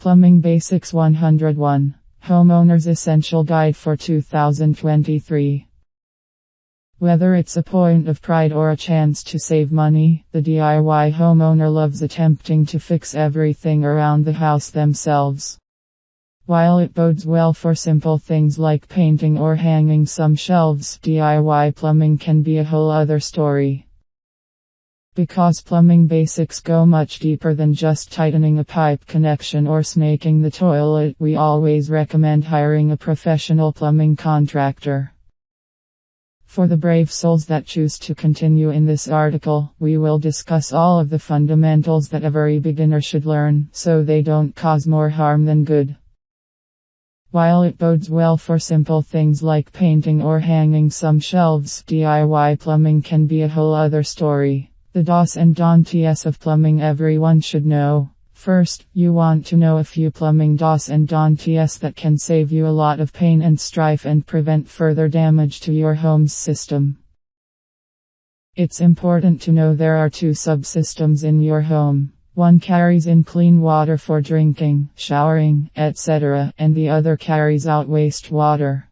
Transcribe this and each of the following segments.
Plumbing Basics 101. Homeowners Essential Guide for 2023. Whether it's a point of pride or a chance to save money, the DIY homeowner loves attempting to fix everything around the house themselves. While it bodes well for simple things like painting or hanging some shelves, DIY plumbing can be a whole other story. Because plumbing basics go much deeper than just tightening a pipe connection or snaking the toilet, we always recommend hiring a professional plumbing contractor. For the brave souls that choose to continue in this article, we will discuss all of the fundamentals that every beginner should learn, so they don't cause more harm than good. While it bodes well for simple things like painting or hanging some shelves, DIY plumbing can be a whole other story. The dos and don'ts of plumbing everyone should know. First, you want to know a few plumbing dos and don'ts that can save you a lot of pain and strife and prevent further damage to your home's system. It's important to know there are two subsystems in your home. One carries in clean water for drinking, showering, etc., and the other carries out wastewater.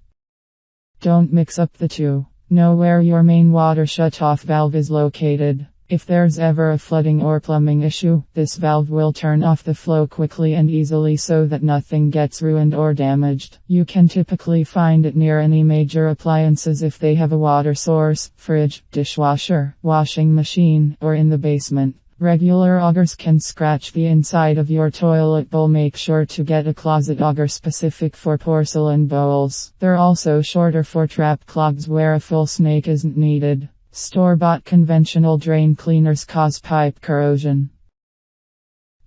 Don't mix up the two. Know where your main water shutoff valve is located. If there's ever a flooding or plumbing issue, this valve will turn off the flow quickly and easily so that nothing gets ruined or damaged. You can typically find it near any major appliances if they have a water source, fridge, dishwasher, washing machine, or in the basement. Regular augers can scratch the inside of your toilet bowl. Make sure to get a closet auger specific for porcelain bowls. They're also shorter for trap clogs where a full snake isn't needed. Store-bought conventional drain cleaners cause pipe corrosion.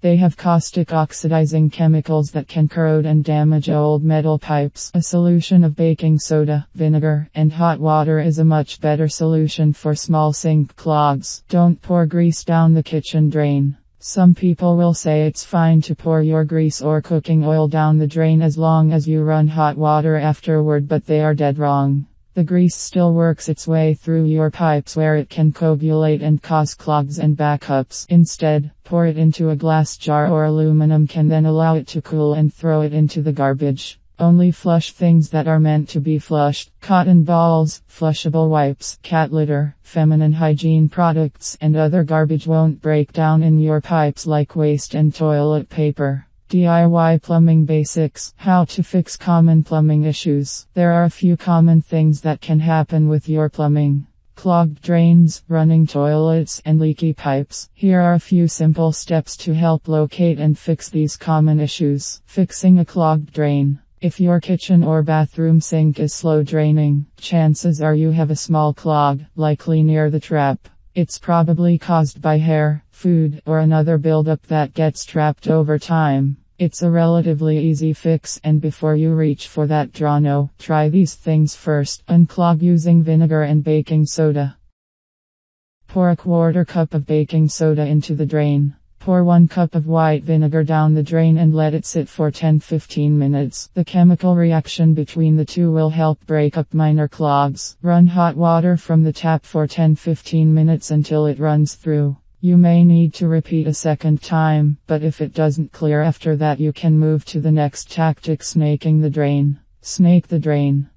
They have caustic oxidizing chemicals that can corrode and damage old metal pipes. A solution of baking soda, vinegar, and hot water is a much better solution for small sink clogs. Don't pour grease down the kitchen drain. Some people will say it's fine to pour your grease or cooking oil down the drain as long as you run hot water afterward, but they are dead wrong. The grease still works its way through your pipes where it can coagulate and cause clogs and backups. Instead, pour it into a glass jar or aluminum can, then allow it to cool and throw it into the garbage. Only flush things that are meant to be flushed. Cotton balls, flushable wipes, cat litter, feminine hygiene products, and other garbage won't break down in your pipes like waste and toilet paper. DIY plumbing basics. How to fix common plumbing issues. There are a few common things that can happen with your plumbing. Clogged drains, running toilets, and leaky pipes. Here are a few simple steps to help locate and fix these common issues. Fixing a clogged drain. If your kitchen or bathroom sink is slow draining, chances are you have a small clog, likely near the trap. It's probably caused by hair, food, or another buildup that gets trapped over time. It's a relatively easy fix, and before you reach for that drano, try these things first. Unclog using vinegar and baking soda. Pour a quarter cup of baking soda into the drain. Pour 1 cup of white vinegar down the drain and let it sit for 10-15 minutes. The chemical reaction between the two will help break up minor clogs. Run hot water from the tap for 10-15 minutes until it runs through. You may need to repeat a second time, but if it doesn't clear after that, you can move to the next tactic: snaking the drain. Snake the drain.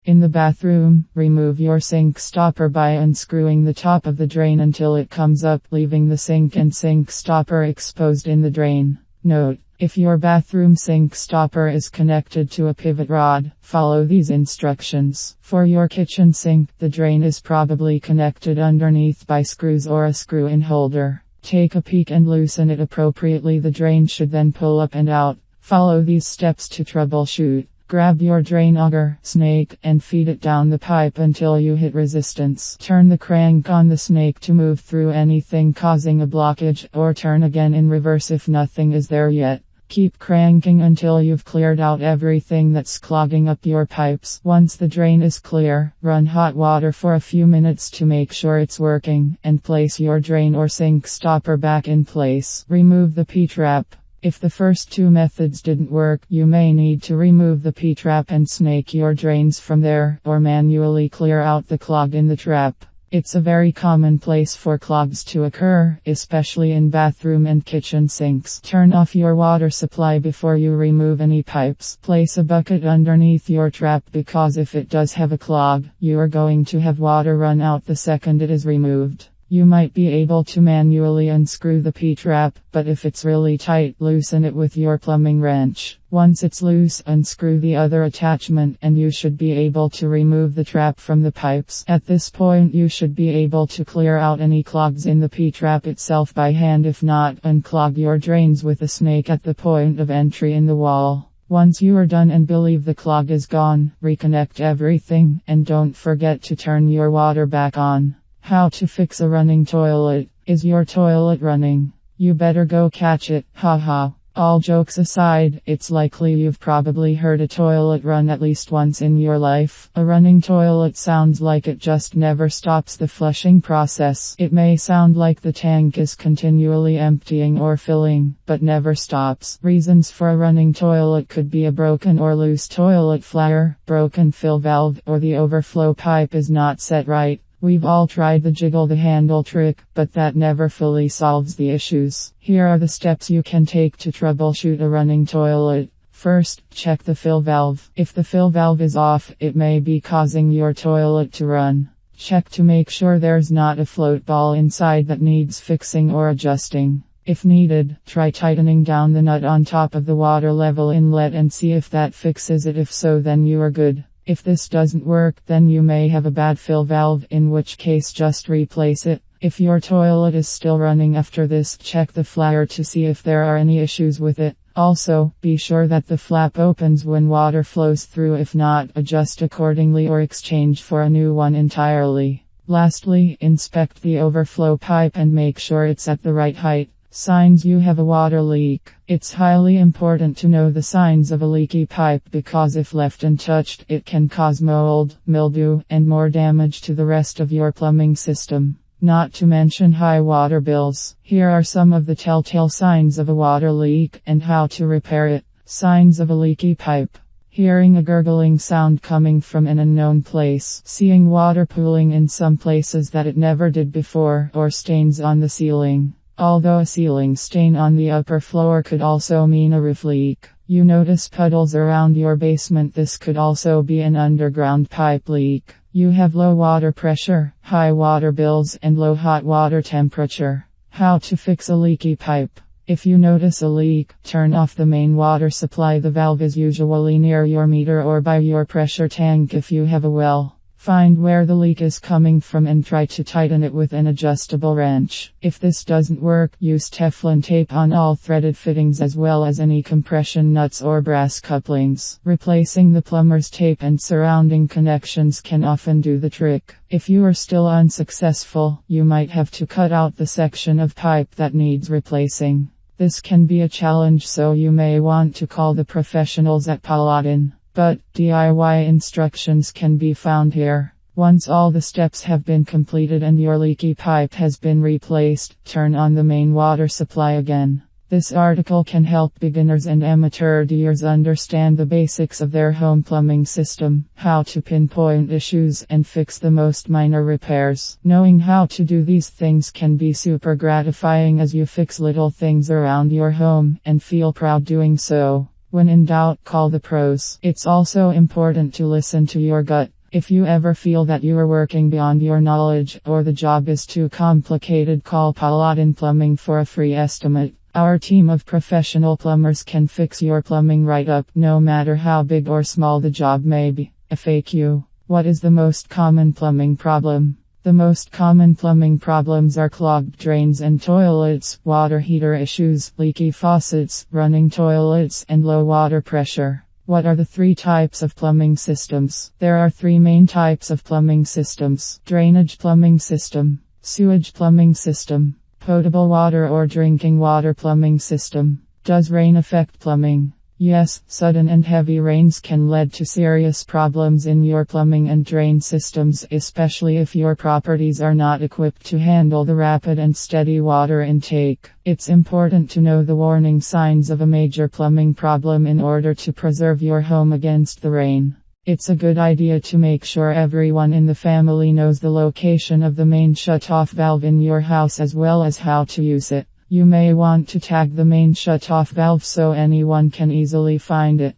In the bathroom, remove your sink stopper by unscrewing the top of the drain until it comes up, leaving the sink and sink stopper exposed in the drain. Note: if your bathroom sink stopper is connected to a pivot rod, follow these instructions. For your kitchen sink, the drain is probably connected underneath by screws or a screw-in holder. Take a peek and loosen it appropriately. The drain should then pull up and out. Follow these steps to troubleshoot. Grab your drain auger, snake, and feed it down the pipe until you hit resistance. Turn the crank on the snake to move through anything causing a blockage, or turn again in reverse if nothing is there yet. Keep cranking until you've cleared out everything that's clogging up your pipes. Once the drain is clear, run hot water for a few minutes to make sure it's working, and place your drain or sink stopper back in place. Remove the P-trap. If the first two methods didn't work, you may need to remove the P-trap and snake your drains from there, or manually clear out the clog in the trap. It's a very common place for clogs to occur, especially in bathroom and kitchen sinks. Turn off your water supply before you remove any pipes. Place a bucket underneath your trap because if it does have a clog, you are going to have water run out the second it is removed. You might be able to manually unscrew the P-trap, but if it's really tight, loosen it with your plumbing wrench. Once it's loose, unscrew the other attachment and you should be able to remove the trap from the pipes. At this point you should be able to clear out any clogs in the P-trap itself by hand. If not, unclog your drains with a snake at the point of entry in the wall. Once you are done and believe the clog is gone, reconnect everything, and don't forget to turn your water back on. How to fix a running toilet. Is your toilet running? You better go catch it, haha. All jokes aside, it's likely you've probably heard a toilet run at least once in your life. A running toilet sounds like it just never stops the flushing process. It may sound like the tank is continually emptying or filling, but never stops. Reasons for a running toilet could be a broken or loose toilet flyer, broken fill valve, or the overflow pipe is not set right. We've all tried the jiggle the handle trick, but that never fully solves the issues. Here are the steps you can take to troubleshoot a running toilet. First, check the fill valve. If the fill valve is off, it may be causing your toilet to run. Check to make sure there's not a float ball inside that needs fixing or adjusting. If needed, try tightening down the nut on top of the water level inlet and see if that fixes it. If so, then you are good. If this doesn't work, then you may have a bad fill valve, in which case just replace it. If your toilet is still running after this, check the flyer to see if there are any issues with it. Also, be sure that the flap opens when water flows through. If not, adjust accordingly or exchange for a new one entirely. Lastly, inspect the overflow pipe and make sure it's at the right height. Signs you have a water leak. It's highly important to know the signs of a leaky pipe because if left untouched, it can cause mold, mildew, and more damage to the rest of your plumbing system. Not to mention high water bills. Here are some of the telltale signs of a water leak and how to repair it. Signs of a leaky pipe. Hearing a gurgling sound coming from an unknown place. Seeing water pooling in some places that it never did before, or stains on the ceiling. Although a ceiling stain on the upper floor could also mean a roof leak. You notice puddles around your basement. This could also be an underground pipe leak. You have low water pressure, high water bills, and low hot water temperature. How to fix a leaky pipe. If you notice a leak, turn off the main water supply. The valve is usually near your meter or by your pressure tank if you have a well. Find where the leak is coming from and try to tighten it with an adjustable wrench. If this doesn't work, use Teflon tape on all threaded fittings as well as any compression nuts or brass couplings. Replacing the plumber's tape and surrounding connections can often do the trick. If you are still unsuccessful, you might have to cut out the section of pipe that needs replacing. This can be a challenge, so you may want to call the professionals at Paladin. But DIY instructions can be found here. Once all the steps have been completed and your leaky pipe has been replaced, turn on the main water supply again. This article can help beginners and amateur-ders understand the basics of their home plumbing system, how to pinpoint issues and fix the most minor repairs. Knowing how to do these things can be super gratifying as you fix little things around your home and feel proud doing so. When in doubt, call the pros. It's also important to listen to your gut. If you ever feel that you are working beyond your knowledge or the job is too complicated, call Paladin Plumbing for a free estimate. Our team of professional plumbers can fix your plumbing right up, no matter how big or small the job may be. FAQ. What is the most common plumbing problem? The most common plumbing problems are clogged drains and toilets, water heater issues, leaky faucets, running toilets, and low water pressure. What are the three types of plumbing systems? There are three main types of plumbing systems: drainage plumbing system, sewage plumbing system, potable water or drinking water plumbing system. Does rain affect plumbing? Yes, sudden and heavy rains can lead to serious problems in your plumbing and drain systems, especially if your properties are not equipped to handle the rapid and steady water intake. It's important to know the warning signs of a major plumbing problem in order to preserve your home against the rain. It's a good idea to make sure everyone in the family knows the location of the main shutoff valve in your house as well as how to use it. You may want to tag the main shutoff valve so anyone can easily find it.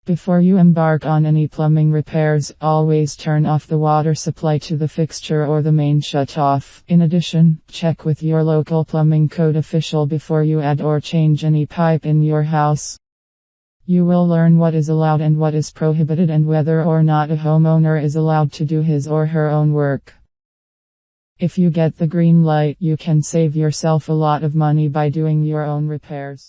Before you embark on any plumbing repairs, always turn off the water supply to the fixture or the main shutoff. In addition, check with your local plumbing code official before you add or change any pipe in your house. You will learn what is allowed and what is prohibited and whether or not a homeowner is allowed to do his or her own work. If you get the green light, you can save yourself a lot of money by doing your own repairs.